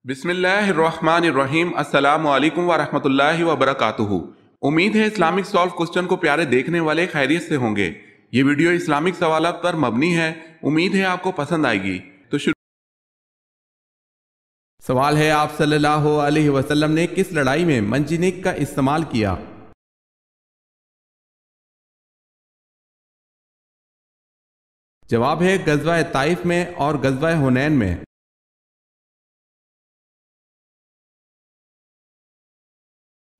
بسم اللہ الرحمن الرحیم۔ السلام علیکم ورحمۃ اللہ وبرکاتہ۔ امید ہے اسلامک سالو کوسچن کو پیارے دیکھنے والے خیریت سے ہوں گے۔ یہ ویڈیو اسلامک سوالات پر مبنی ہے، امید ہے آپ کو پسند آئے گی۔ تو سوال ہے، آپ صلی اللہ علیہ وسلم نے کس لڑائی میں منجنیق کا استعمال کیا؟ جواب ہے غزوہ طائف میں اور غزوہ حنین میں۔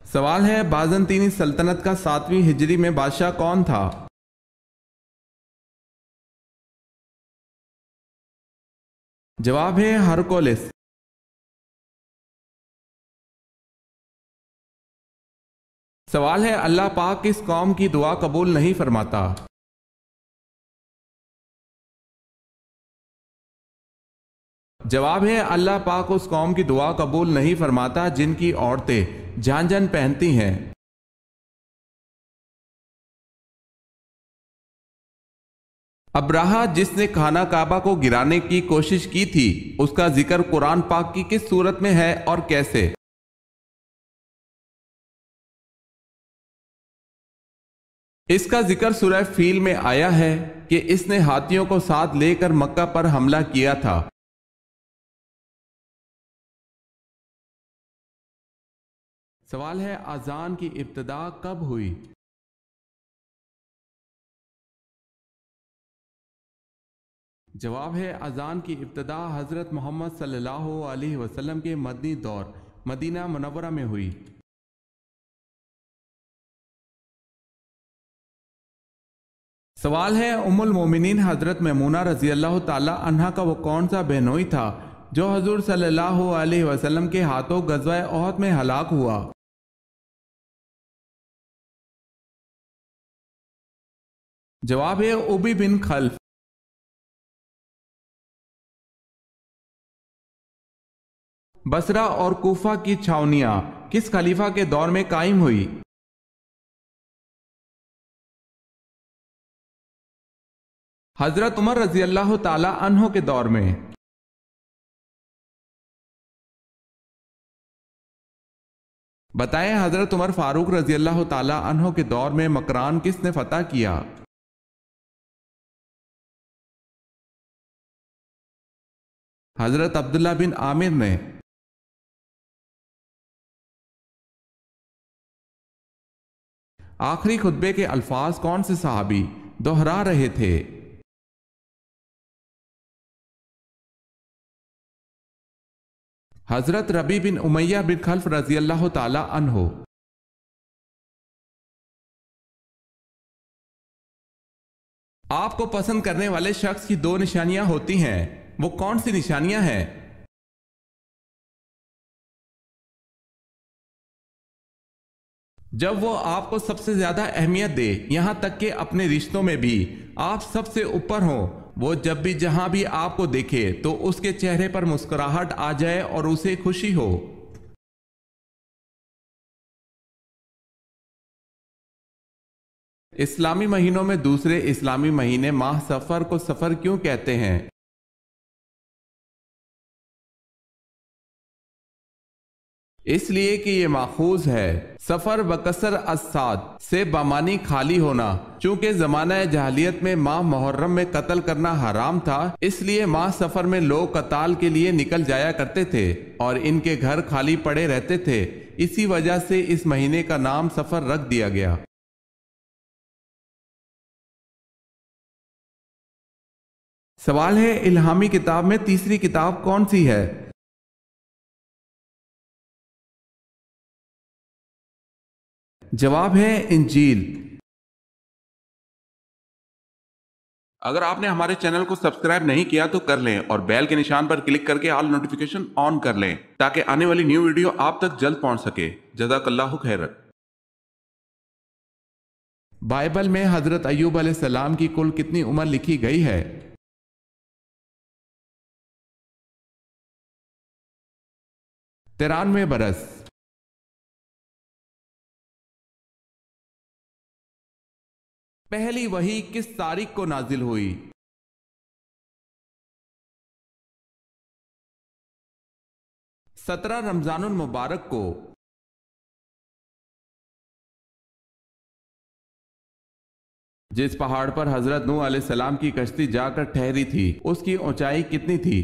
سوال ہے، بازنطینی سلطنت کا 7ویں ہجری میں بادشاہ کون تھا؟ جواب ہے ہرکولس۔ سوال ہے، اللہ پاک کس قوم کی دعا قبول نہیں فرماتا؟ جواب ہے، اللہ پاک اس قوم کی دعا قبول نہیں فرماتا جن کی عورتیں جھانجھن پہنتی ہیں۔ ابراہہ جس نے خانہ کعبہ کو گرانے کی کوشش کی تھی، اس کا ذکر قرآن پاک کی کس صورت میں ہے اور کیسے؟ اس کا ذکر سورہ فیل میں آیا ہے کہ اس نے ہاتھیوں کو ساتھ لے کر مکہ پر حملہ کیا تھا۔ سوال ہے، اذان کی ابتدا کب ہوئی؟ جواب ہے، اذان کی ابتدا حضرت محمد صلی اللہ علیہ وسلم کے مدنی دور مدینہ منورہ میں ہوئی۔ سوال ہے، ام المومنین حضرت میمونہ رضی اللہ تعالی عنہا کا وہ کون سا بہنوئی تھا جو حضور صلی اللہ علیہ وسلم کے ہاتھوں غزوہ احد میں ہلاک ہوا؟ جواب ہے ابی بن خلف۔ بصرہ اور کوفہ کی چھاونیاں کس خلیفہ کے دور میں قائم ہوئی؟ حضرت عمر رضی اللہ تعالی عنہ کے دور میں۔ بتائیں، حضرت عمر فاروق رضی اللہ تعالی عنہ کے دور میں مکران کس نے فتح کیا؟ حضرت عبداللہ بن عامر نے۔ آخری خطبے کے الفاظ کون سے صحابی دہرا رہے تھے؟ حضرت ربیع بن امیہ بن خلف رضی اللہ تعالی عنہ۔ آپ کو پسند کرنے والے شخص کی 2 نشانیاں ہوتی ہیں، وہ کون سی نشانیاں ہیں؟ جب وہ آپ کو سب سے زیادہ اہمیت دے، یہاں تک کہ اپنے رشتوں میں بھی آپ سب سے اوپر ہوں، وہ جب بھی جہاں بھی آپ کو دیکھے تو اس کے چہرے پر مسکراہٹ آ جائے اور اسے خوشی ہو۔ اسلامی مہینوں میں دوسرے اسلامی مہینے ماہ سفر کو سفر کیوں کہتے ہیں؟ اس لیے کہ یہ ماخوذ ہے سفر بکسر الصاد سے بمانی خالی ہونا۔ چونکہ زمانہ جاہلیت میں ماہ محرم میں قتل کرنا حرام تھا، اس لیے ماہ سفر میں لوگ قتال کے لیے نکل جایا کرتے تھے اور ان کے گھر خالی پڑے رہتے تھے، اسی وجہ سے اس مہینے کا نام سفر رکھ دیا گیا۔ سوال ہے، الہامی کتاب میں تیسری کتاب کون سی ہے؟ جواب ہے انجیل۔ اگر آپ نے ہمارے چینل کو سبسکرائب نہیں کیا تو کر لیں اور بیل کے نشان پر کلک کر کے آل نوٹیفیکیشن آن کر لیں تاکہ آنے والی نیو ویڈیو آپ تک جلد پہنچ سکے۔ جزاک اللہ خیر۔ بائبل میں حضرت ایوب علیہ السلام کی کل کتنی عمر لکھی گئی ہے؟ 93 برس۔ پہلی وحی کس تاریخ کو نازل ہوئی؟ 17 رمضان المبارک کو جس پہاڑ پر حضرت نوح علیہ السلام کی کشتی جا کر ٹھہری تھی اس کی اونچائی کتنی تھی؟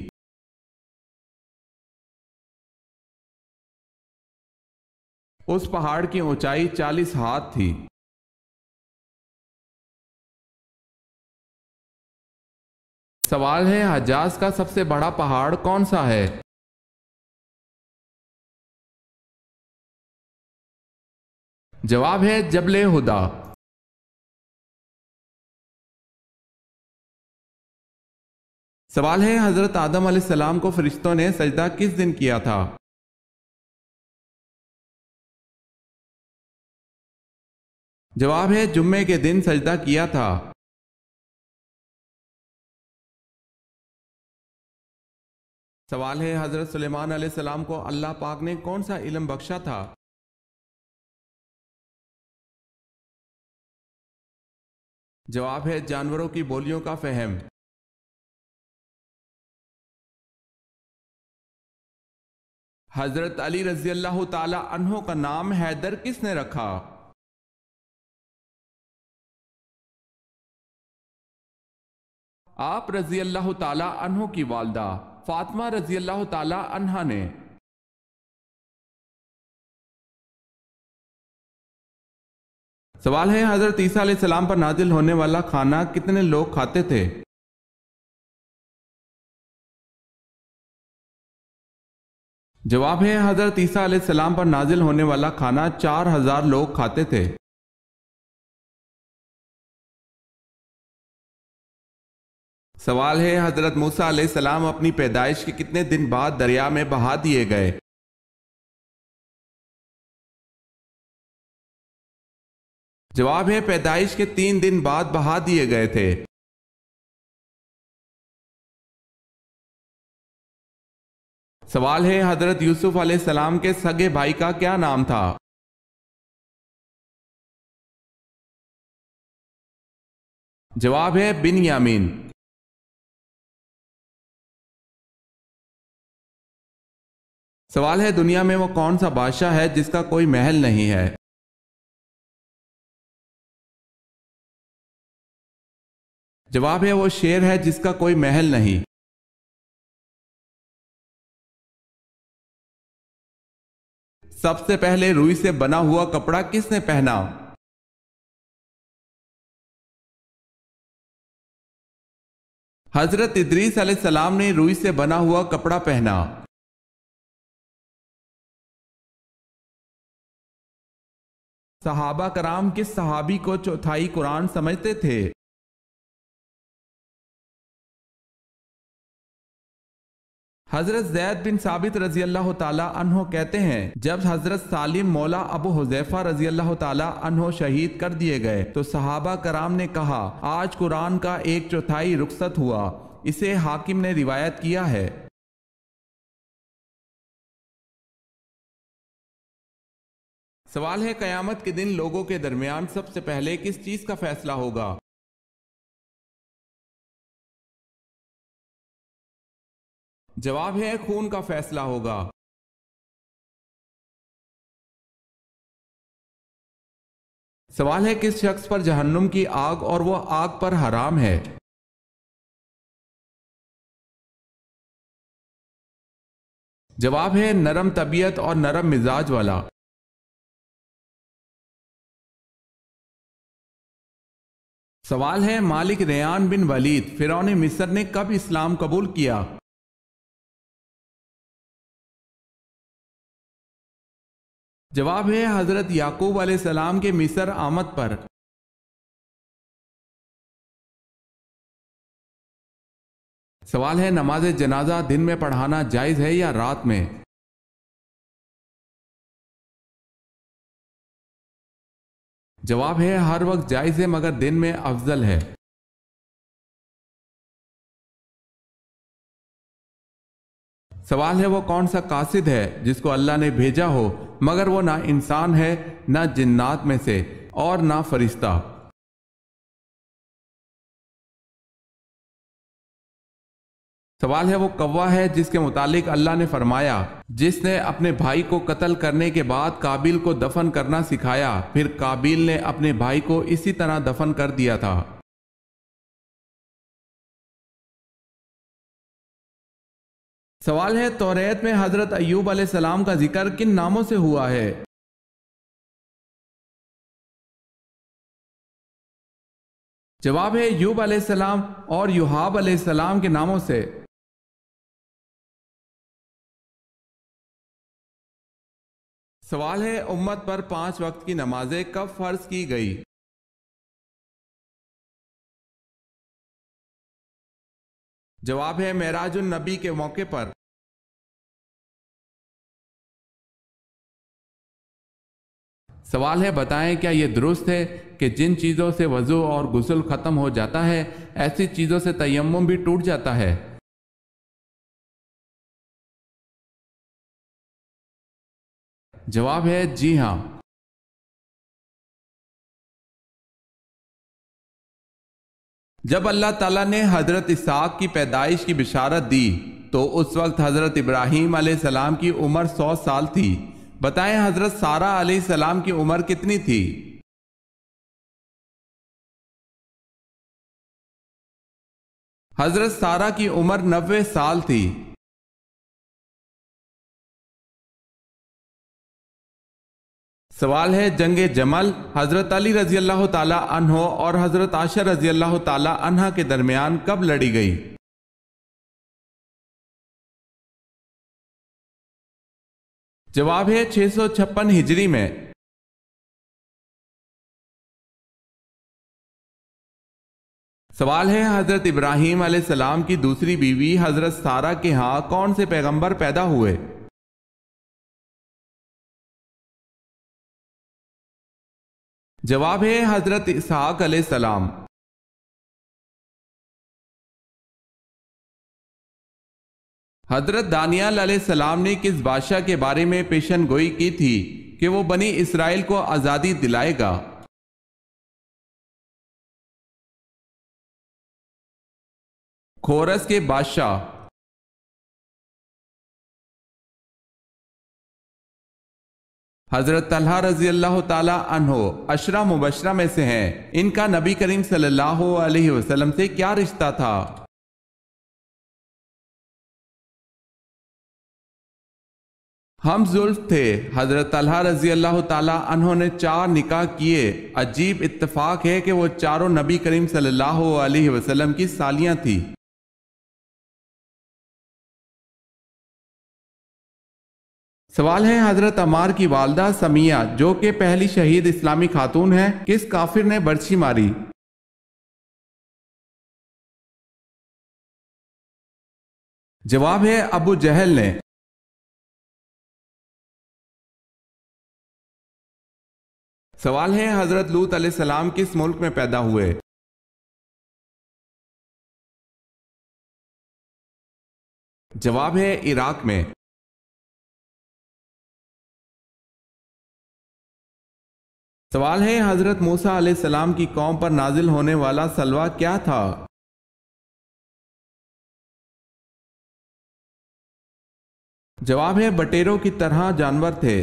اس پہاڑ کی اونچائی 40 ہاتھ تھی۔ سوال ہے حجاز کا سب سے بڑا پہاڑ کون سا ہے؟ جواب ہے جبل ہدا۔ سوال ہے حضرت آدم علیہ السلام کو فرشتوں نے سجدہ کس دن کیا تھا؟ جواب ہے جمعے کے دن سجدہ کیا تھا۔ سوال ہے حضرت سلیمان علیہ السلام کو اللہ پاک نے کون سا علم بخشا تھا؟ جواب ہے جانوروں کی بولیوں کا فہم۔ حضرت علی رضی اللہ تعالی عنہ کا نام حیدر کس نے رکھا؟ آپ رضی اللہ تعالی عنہ کی والدہ فاطمہ رضی اللہ تعالی عنہا نے۔ سوال ہے حضرت عیسیٰ علیہ السلام پر نازل ہونے والا کھانا کتنے لوگ کھاتے تھے؟ جواب ہے حضرت عیسیٰ علیہ السلام پر نازل ہونے والا کھانا 4000 لوگ کھاتے تھے۔ سوال ہے حضرت موسیٰ علیہ السلام اپنی پیدائش کے کتنے دن بعد دریا میں بہا دیے گئے؟ جواب ہے پیدائش کے 3 دن بعد بہا دیے گئے تھے۔ سوال ہے حضرت یوسف علیہ السلام کے سگے بھائی کا کیا نام تھا؟ جواب ہے بنیامین۔ سوال ہے دنیا میں وہ کون سا بادشاہ ہے جس کا کوئی محل نہیں ہے؟ جواب ہے وہ شیر ہے جس کا کوئی محل نہیں۔ سب سے پہلے روئی سے بنا ہوا کپڑا کس نے پہنا؟ حضرت ادریس علیہ السلام نے روئی سے بنا ہوا کپڑا پہنا۔ صحابہ کرام کس صحابی کو چوتھائی قرآن سمجھتے تھے؟ حضرت زید بن ثابت رضی اللہ تعالی عنہ کہتے ہیں جب حضرت سالم مولا ابو حذیفہ رضی اللہ تعالی عنہ شہید کر دیے گئے تو صحابہ کرام نے کہا آج قرآن کا 1/4 رخصت ہوا۔ اسے حاکم نے روایت کیا ہے۔ سوال ہے قیامت کے دن لوگوں کے درمیان سب سے پہلے کس چیز کا فیصلہ ہوگا؟ جواب ہے خون کا فیصلہ ہوگا۔ سوال ہے کس شخص پر جہنم کی آگ اور وہ آگ پر حرام ہے؟ جواب ہے نرم طبیعت اور نرم مزاج والا۔ سوال ہے مالک ریان بن ولید فرعون مصر نے کب اسلام قبول کیا؟ جواب ہے حضرت یعقوب علیہ السلام کے مصر آمد پر۔ سوال ہے نماز جنازہ دن میں پڑھانا جائز ہے یا رات میں؟ جواب ہے ہر وقت جائز ہے مگر دن میں افضل ہے۔ سوال ہے وہ کون سا قاصد ہے جس کو اللہ نے بھیجا ہو مگر وہ نہ انسان ہے نہ جنات میں سے اور نہ فرشتہ؟ سوال ہے وہ کوا ہے جس کے متعلق اللہ نے فرمایا جس نے اپنے بھائی کو قتل کرنے کے بعد قابیل کو دفن کرنا سکھایا پھر قابیل نے اپنے بھائی کو اسی طرح دفن کر دیا تھا۔ سوال ہے توریت میں حضرت ایوب علیہ السلام کا ذکر کن ناموں سے ہوا ہے؟ جواب ہے ایوب علیہ السلام اور یوحاب علیہ السلام کے ناموں سے۔ سوال ہے امت پر 5 وقت کی نمازیں کب فرض کی گئی؟ جواب ہے معراج النبی کے موقع پر۔ سوال ہے بتائیں کیا یہ درست ہے کہ جن چیزوں سے وضو اور غسل ختم ہو جاتا ہے ایسی چیزوں سے تیمم بھی ٹوٹ جاتا ہے؟ جواب ہے جی ہاں۔ جب اللہ تعالیٰ نے حضرت اسحاق کی پیدائش کی بشارت دی تو اس وقت حضرت ابراہیم علیہ السلام کی عمر 100 سال تھی۔ بتائیں حضرت سارہ علیہ السلام کی عمر کتنی تھی؟ حضرت سارہ کی عمر 90 سال تھی۔ سوال ہے جنگ جمل حضرت علی رضی اللہ تعالی عنہ اور حضرت عائشہ رضی اللہ تعالی عنہ کے درمیان کب لڑی گئی؟ جواب ہے 656 ہجری میں۔ سوال ہے حضرت ابراہیم علیہ السلام کی دوسری بیوی حضرت سارہ کے ہاں کون سے پیغمبر پیدا ہوئے؟ جواب ہے حضرت اسحاق علیہ السلام۔ حضرت دانیال علیہ السلام نے کس بادشاہ کے بارے میں پیشن گوئی کی تھی کہ وہ بنی اسرائیل کو آزادی دلائے گا؟ کورس کے بادشاہ۔ حضرت طلحہ رضی اللہ تعالی عنہ عشرہ مبشرہ میں سے ہیں، ان کا نبی کریم صلی اللہ علیہ وسلم سے کیا رشتہ تھا؟ ہم زلف تھے۔ حضرت طلحہ رضی اللہ تعالی عنہ نے 4 نکاح کیے۔ عجیب اتفاق ہے کہ وہ چاروں نبی کریم صلی اللہ علیہ وسلم کی سالیاں تھیں۔ سوال ہے حضرت عمار کی والدہ سمیہ جو کہ پہلی شہید اسلامی خاتون ہے کس کافر نے برچھی ماری؟ جواب ہے ابو جہل نے۔ سوال ہے حضرت لوط علیہ السلام کس ملک میں پیدا ہوئے؟ جواب ہے عراق میں۔ سوال ہے حضرت موسیٰ علیہ السلام کی قوم پر نازل ہونے والا سلوہ کیا تھا؟ جواب ہے بٹیروں کی طرح جانور تھے۔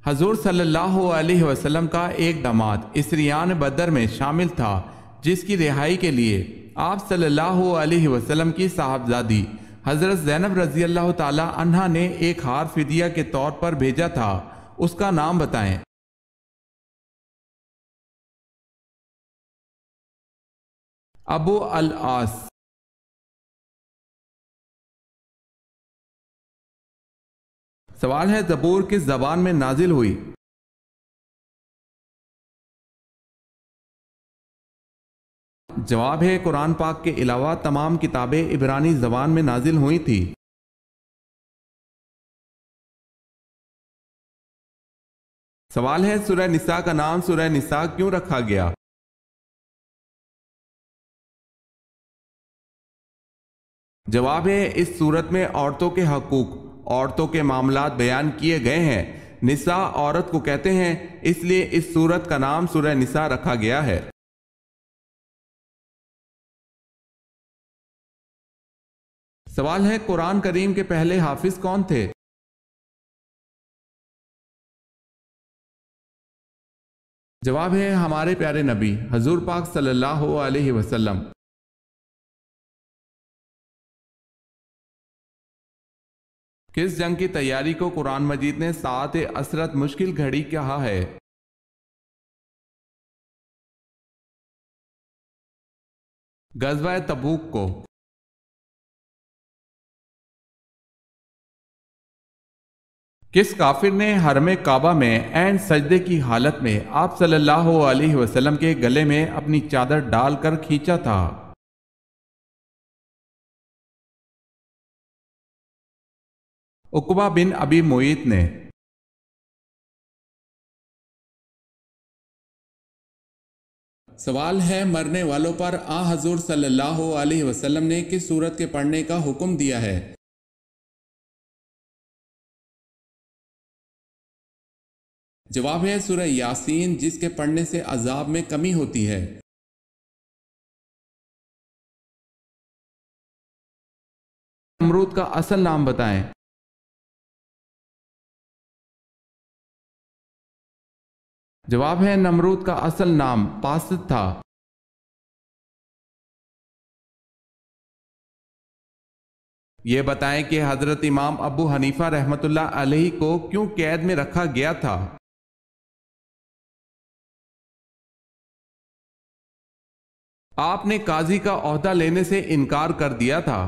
حضور صلی اللہ علیہ وسلم کا ایک داماد اسریان بدر میں شامل تھا جس کی رہائی کے لیے آپ صلی اللہ علیہ وسلم کی صاحبزادی حضرت زینب رضی اللہ تعالی عنہا نے ایک ہار فدیہ کے طور پر بھیجا تھا، اس کا نام بتائیں۔ ابو العاص۔ سوال ہے زبور کس زبان میں نازل ہوئی؟ جواب ہے قرآن پاک کے علاوہ تمام کتابیں عبرانی زبان میں نازل ہوئی تھی۔ سوال ہے سورہ نساء کا نام سورہ نساء کیوں رکھا گیا؟ جواب ہے اس صورت میں عورتوں کے حقوق، عورتوں کے معاملات بیان کیے گئے ہیں۔ نساء عورت کو کہتے ہیں، اس لیے اس صورت کا نام سورہ نساء رکھا گیا ہے۔ سوال ہے قرآن کریم کے پہلے حافظ کون تھے؟ جواب ہے ہمارے پیارے نبی حضور پاک صلی اللہ علیہ وسلم۔ کس جنگ کی تیاری کو قرآن مجید نے ساعت عسرت مشکل گھڑی کہا ہے؟ غزوہ تبوک کو۔ کس کافر نے حرم کعبہ میں عین سجدے کی حالت میں آپ صلی اللہ علیہ وسلم کے گلے میں اپنی چادر ڈال کر کھینچا تھا؟ عقبہ بن ابی معیط نے۔ سوال ہے مرنے والوں پر حضور صلی اللہ علیہ وسلم نے کس سورت کے پڑھنے کا حکم دیا ہے؟ جواب ہے سورہ یاسین، جس کے پڑھنے سے عذاب میں کمی ہوتی ہے۔ نمرود کا اصل نام بتائیں۔ جواب ہے نمرود کا اصل نام پاسد تھا۔ یہ بتائیں کہ حضرت امام ابو حنیفہ رحمۃ اللہ علیہ کو کیوں قید میں رکھا گیا تھا؟ آپ نے قاضی کا عہدہ لینے سے انکار کر دیا تھا۔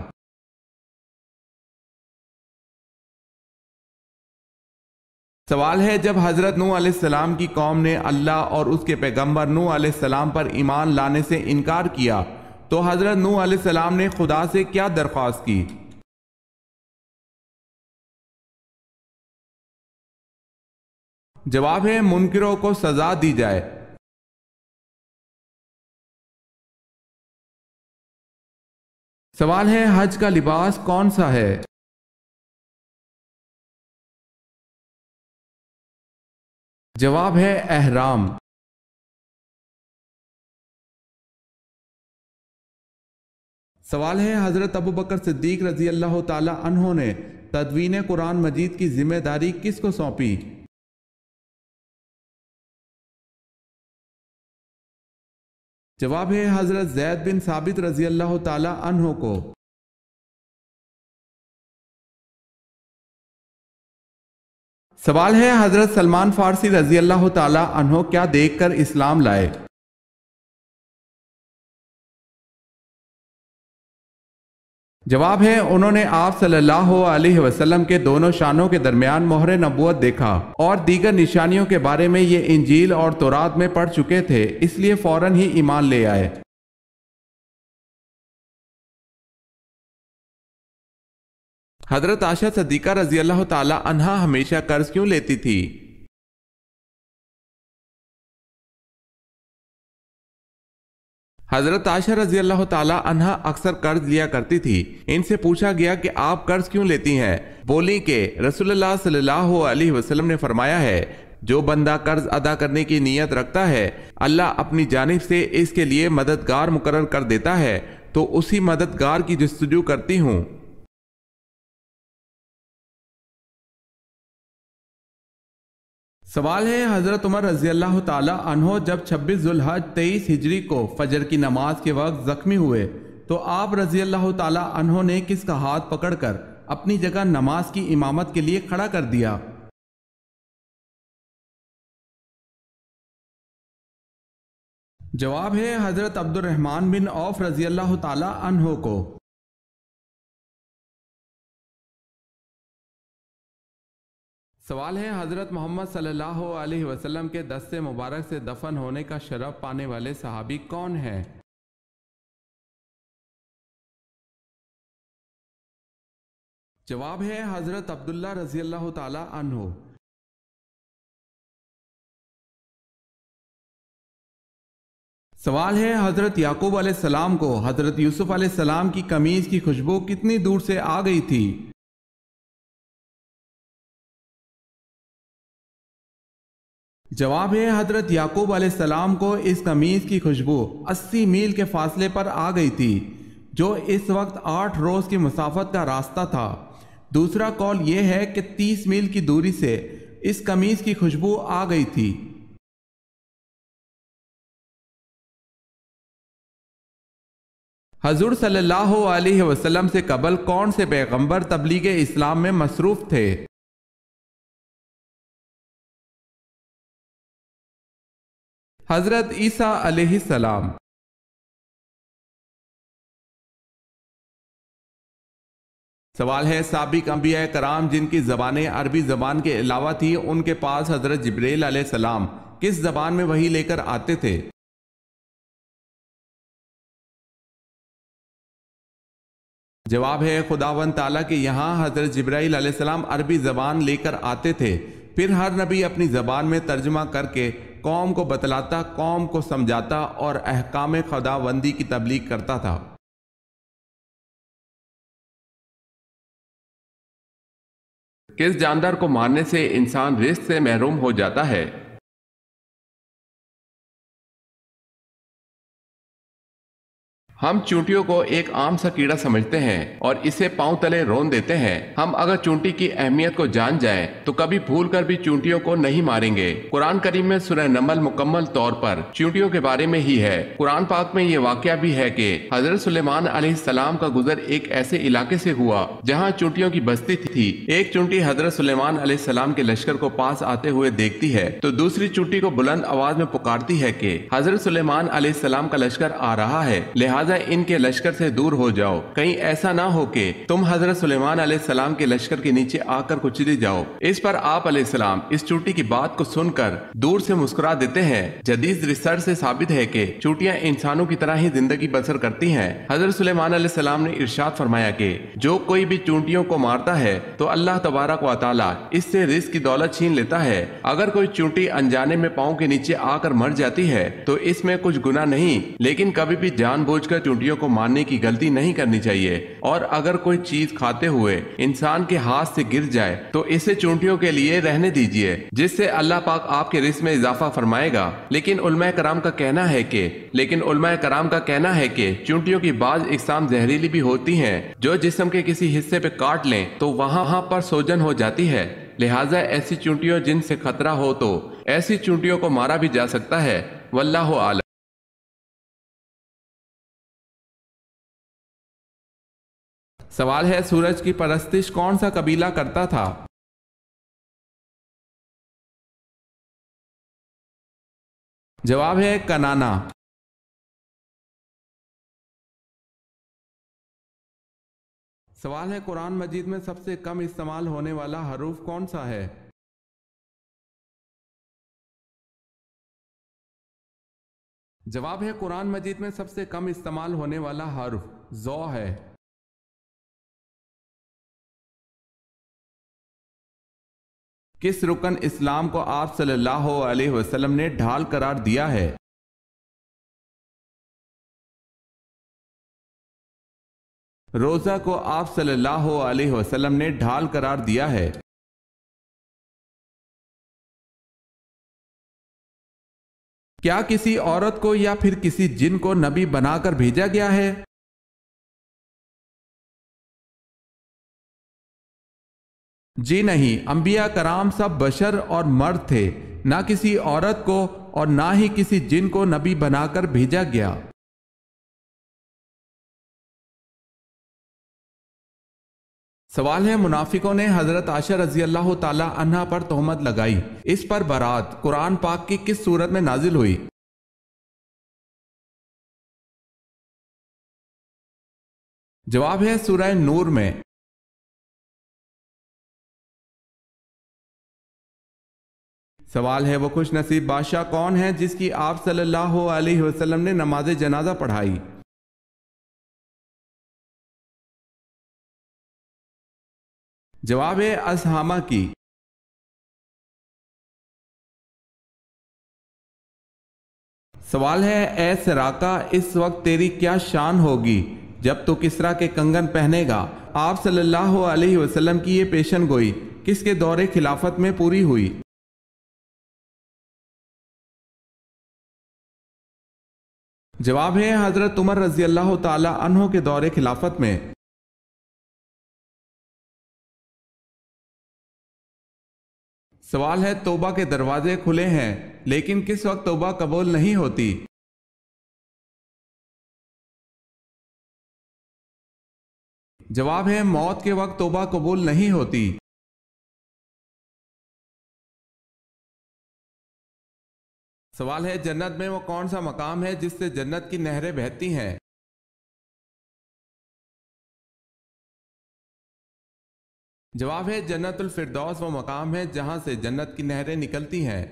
سوال ہے جب حضرت نوح علیہ السلام کی قوم نے اللہ اور اس کے پیغمبر نوح علیہ السلام پر ایمان لانے سے انکار کیا تو حضرت نوح علیہ السلام نے خدا سے کیا درخواست کی؟ جواب ہے منکروں کو سزا دی جائے۔ سوال ہے حج کا لباس کون سا ہے؟ جواب ہے احرام۔ سوال ہے حضرت ابو بکر صدیق رضی اللہ تعالی عنہ نے تدوین قرآن مجید کی ذمہ داری کس کو سونپی؟ جواب ہے حضرت زید بن ثابت رضی اللہ تعالی عنہ کو۔ سوال ہے حضرت سلمان فارسی رضی اللہ تعالی عنہ کیا دیکھ کر اسلام لائے؟ جواب ہے انہوں نے آپ صلی اللہ علیہ وسلم کے دونوں شانوں کے درمیان مہر نبوت دیکھا اور دیگر نشانیوں کے بارے میں یہ انجیل اور تورات میں پڑھ چکے تھے، اس لیے فوراً ہی ایمان لے آئے۔ حضرت عائشہ صدیقہ رضی اللہ تعالی عنہا ہمیشہ قرض کیوں لیتی تھی؟ حضرت عائشہ رضی اللہ تعالی عنہا اکثر قرض لیا کرتی تھی۔ ان سے پوچھا گیا کہ آپ قرض کیوں لیتی ہیں؟ بولی کہ رسول اللہ صلی اللہ علیہ وسلم نے فرمایا ہے جو بندہ قرض ادا کرنے کی نیت رکھتا ہے اللہ اپنی جانب سے اس کے لیے مددگار مقرر کر دیتا ہے، تو اسی مددگار کی جستجو کرتی ہوں۔ سوال ہے حضرت عمر رضی اللہ تعالی عنہ جب 26 ذوالحج 23 ہجری کو فجر کی نماز کے وقت زخمی ہوئے تو آپ رضی اللہ تعالی عنہ نے کس کا ہاتھ پکڑ کر اپنی جگہ نماز کی امامت کے لیے کھڑا کر دیا؟ جواب ہے حضرت عبد الرحمن بن عوف رضی اللہ تعالی عنہ کو۔ سوال ہے حضرت محمد صلی اللہ علیہ وسلم کے دست مبارک سے دفن ہونے کا شرف پانے والے صحابی کون ہیں؟ جواب ہے حضرت عبداللہ رضی اللہ تعالی عنہ۔ سوال ہے حضرت یعقوب علیہ السلام کو حضرت یوسف علیہ السلام کی قمیض کی خوشبو کتنی دور سے آ گئی تھی؟ جواب ہے حضرت یعقوب علیہ السلام کو اس قمیض کی خوشبو 80 میل کے فاصلے پر آ گئی تھی۔ جو اس وقت 8 روز کی مسافت کا راستہ تھا۔ دوسرا قول یہ ہے کہ 30 میل کی دوری سے اس قمیص کی خوشبو آ گئی تھی۔ حضور صلی اللہ علیہ وسلم سے قبل کون سے پیغمبر تبلیغ اسلام میں مصروف تھے؟ حضرت عیسیٰ علیہ السلام۔ سوال ہے سابق انبیاء کرام جن کی زبانیں عربی زبان کے علاوہ تھی، ان کے پاس حضرت جبرائیل علیہ السلام کس زبان میں وحی لے کر آتے تھے؟ جواب ہے خداوند تعالیٰ کے یہاں حضرت جبرائیل علیہ السلام عربی زبان لے کر آتے تھے، پھر ہر نبی اپنی زبان میں ترجمہ کر کے قوم کو بتلاتا، قوم کو سمجھاتا اور احکام خداوندی کی تبلیغ کرتا تھا۔ کس جاندار کو مارنے سے انسان رزق سے محروم ہو جاتا ہے؟ ہم چونٹیوں کو ایک عام سا کیڑا سمجھتے ہیں اور اسے پاؤں تلے رون دیتے ہیں۔ ہم اگر چونٹی کی اہمیت کو جان جائیں تو کبھی بھول کر بھی چونٹیوں کو نہیں ماریں گے۔ قرآن کریم میں سورہ نمل مکمل طور پر چونٹیوں کے بارے میں ہی ہے۔ قرآن پاک میں یہ واقعہ بھی ہے کہ حضرت سلیمان علیہ السلام کا گزر ایک ایسے علاقے سے ہوا جہاں چونٹیوں کی بستی تھی۔ ایک چونٹی حضرت سلیمان علیہ السلام کے لشکر کو پاس آتے ہوئے دیکھتی ہے تو دوسری چونٹی کو بلند آواز میں پکارتی ہے کہ حضرت سلیمان علیہ السلام کا لشکر آ رہا ہے، لہٰذا ان کے لشکر سے دور ہو جاؤ، کہیں ایسا نہ ہو کہ تم حضرت سلیمان علیہ السلام کے لشکر کے نیچے آ کر کچلی جاؤ۔ اس پر آپ علیہ السلام اس چونٹی کی بات کو سن کر دور سے مسکرا دیتے ہیں۔ جدید ریسرچ سے ثابت ہے کہ چونٹیاں انسانوں کی طرح ہی زندگی بسر کرتی ہیں۔ حضرت سلیمان علیہ السلام نے ارشاد فرمایا کہ جو کوئی بھی چونٹیوں کو مارتا ہے تو اللہ تبارک و تعالی اس سے رزق کی دولت چھین لیتا ہے۔ اگر کوئی چونٹی انجانے میں پاؤں کے نیچے آ کر مر جاتی ہے تو اس میں کچھ گناہ نہیں، لیکن کبھی بھی جان بوجھ کر چونٹیوں کو مارنے کی غلطی نہیں کرنی چاہیے۔ اور اگر کوئی چیز کھاتے ہوئے انسان کے ہاتھ سے گر جائے تو اسے چونٹیوں کے لیے رہنے دیجیے، جس سے اللہ پاک آپ کے رزق میں اضافہ فرمائے گا۔ لیکن علماء کرام کا کہنا ہے کہ چونٹیوں کی بعض اقسام زہریلی بھی ہوتی ہیں جو جسم کے کسی حصے پہ کاٹ لیں تو وہاں پر سوجن ہو جاتی ہے، لہٰذا ایسی چونٹیوں جن سے خطرہ ہو تو ایسی چونٹیوں کو مارا بھی جا سکتا ہے۔ واللہ اعلم۔ سوال ہے سورج کی پرستش کون سا قبیلہ کرتا تھا؟ جواب ہے کنانا۔ سوال ہے قرآن مجید میں سب سے کم استعمال ہونے والا حروف کون سا ہے؟ جواب ہے قرآن مجید میں سب سے کم استعمال ہونے والا حرف ذو ہے۔ کس رکن اسلام کو آپ صلی اللہ علیہ وسلم نے ڈھال قرار دیا ہے؟ روزہ کو آپ صلی اللہ علیہ وسلم نے ڈھال قرار دیا ہے۔ کیا کسی عورت کو یا پھر کسی جن کو نبی بنا کر بھیجا گیا ہے؟ جی نہیں، انبیاء کرام سب بشر اور مرد تھے، نہ کسی عورت کو اور نہ ہی کسی جن کو نبی بنا کر بھیجا گیا۔ سوال ہے منافقوں نے حضرت عائشہ رضی اللہ تعالی عنہا پر تہمت لگائی، اس پر برات قرآن پاک کی کس سورت میں نازل ہوئی؟ جواب ہے سورہ نور میں۔ سوال ہے وہ خوش نصیب بادشاہ کون ہے جس کی آپ صلی اللہ علیہ وسلم نے نماز جنازہ پڑھائی؟ جواب ہے اسہامہ کی۔ سوال ہے اے سراقہ اس وقت تیری کیا شان ہوگی جب تو کسریٰ کے کنگن پہنے گا؟ آپ صلی اللہ علیہ وسلم کی یہ پیشن گوئی کس کے دور خلافت میں پوری ہوئی؟ جواب ہے حضرت عمر رضی اللہ تعالی عنہ کے دور خلافت میں۔ سوال ہے توبہ کے دروازے کھلے ہیں لیکن کس وقت توبہ قبول نہیں ہوتی؟ جواب ہے موت کے وقت توبہ قبول نہیں ہوتی۔ سوال ہے جنت میں وہ کون سا مقام ہے جس سے جنت کی نہریں بہتی ہیں؟ جواب ہے جنت الفردوس وہ مقام ہے جہاں سے جنت کی نہریں نکلتی ہیں۔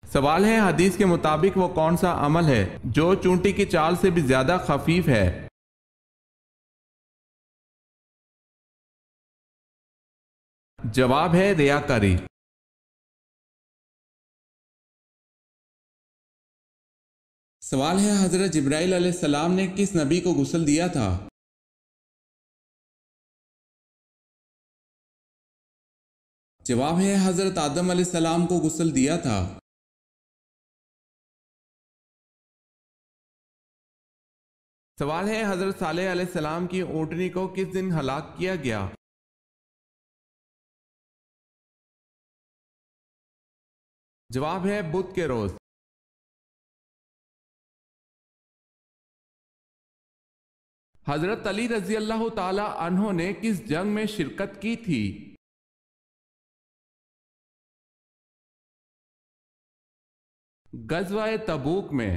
سوال ہے حدیث کے مطابق وہ کون سا عمل ہے جو چونٹی کی چال سے بھی زیادہ خفیف ہے؟ جواب ہے ریاکاری۔ سوال ہے حضرت جبرائیل علیہ السلام نے کس نبی کو غسل دیا تھا؟ جواب ہے حضرت آدم علیہ السلام کو غسل دیا تھا۔ سوال ہے حضرت صالح علیہ السلام کی اونٹنی کو کس دن ہلاک کیا گیا؟ جواب ہے بدھ کے روز۔ حضرت علی رضی اللہ تعالی عنہ نے کس جنگ میں شرکت کی تھی؟ غزوہ تبوک میں۔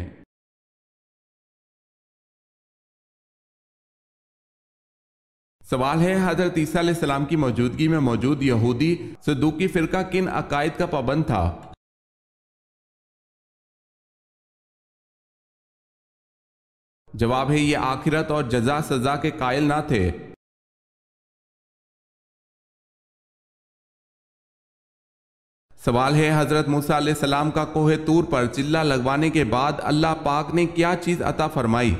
سوال ہے حضرت عیسیٰ علیہ السلام کی موجودگی میں موجود یہودی صدوقی فرقہ کن عقائد کا پابند تھا؟ جواب ہے یہ آخرت اور جزا سزا کے قائل نہ تھے۔ سوال ہے حضرت موسیٰ علیہ السلام کا کوہ طور پر چلہ لگوانے کے بعد اللہ پاک نے کیا چیز عطا فرمائی؟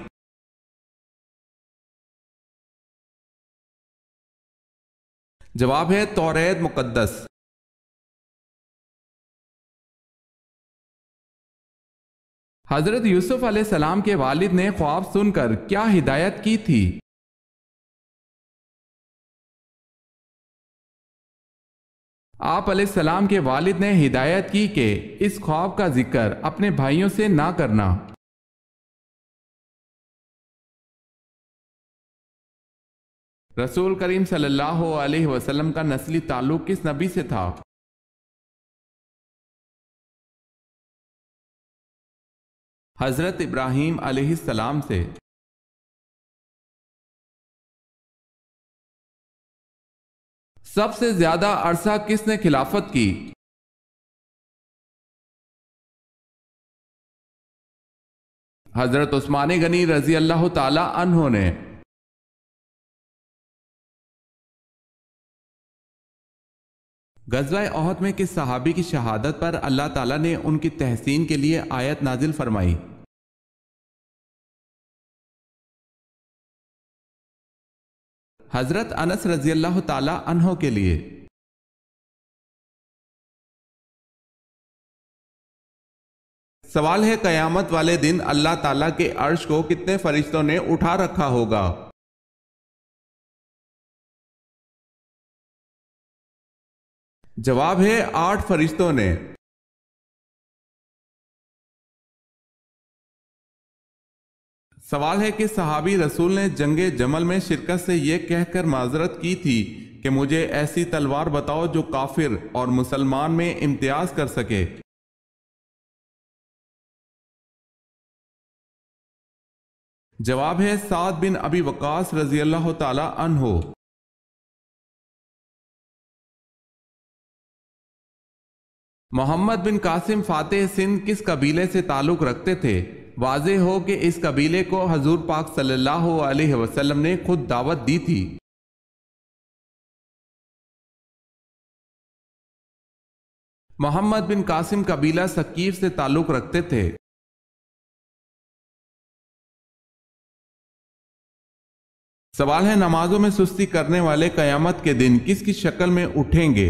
جواب ہے توریت مقدس۔ حضرت یوسف علیہ السلام کے والد نے خواب سن کر کیا ہدایت کی تھی؟ آپ علیہ السلام کے والد نے ہدایت کی کہ اس خواب کا ذکر اپنے بھائیوں سے نہ کرنا۔ رسول کریم صلی اللہ علیہ وسلم کا نسلی تعلق کس نبی سے تھا؟ حضرت ابراہیم علیہ السلام سے۔ سب سے زیادہ عرصہ کس نے خلافت کی؟ حضرت عثمان غنی رضی اللہ تعالی عنہ نے۔ غزوہ احد میں کس صحابی کی شہادت پر اللہ تعالیٰ نے ان کی تحسین کے لیے آیت نازل فرمائی؟ حضرت انس رضی اللہ تعالی عنہ کے لیے۔ سوال ہے قیامت والے دن اللہ تعالیٰ کے عرش کو کتنے فرشتوں نے اٹھا رکھا ہوگا؟ جواب ہے 8 فرشتوں نے۔ سوال ہے کہ صحابی رسول نے جنگ جمل میں شرکت سے یہ کہہ کر معذرت کی تھی کہ مجھے ایسی تلوار بتاؤ جو کافر اور مسلمان میں امتیاز کر سکے۔ جواب ہے سعد بن ابی وقاص رضی اللہ تعالی عنہ۔ محمد بن قاسم فاتح سندھ کس قبیلے سے تعلق رکھتے تھے؟ واضح ہو کہ اس قبیلے کو حضور پاک صلی اللہ علیہ وسلم نے خود دعوت دی تھی۔ محمد بن قاسم قبیلہ ثقیف سے تعلق رکھتے تھے۔ سوال ہے نمازوں میں سستی کرنے والے قیامت کے دن کس کی شکل میں اٹھیں گے؟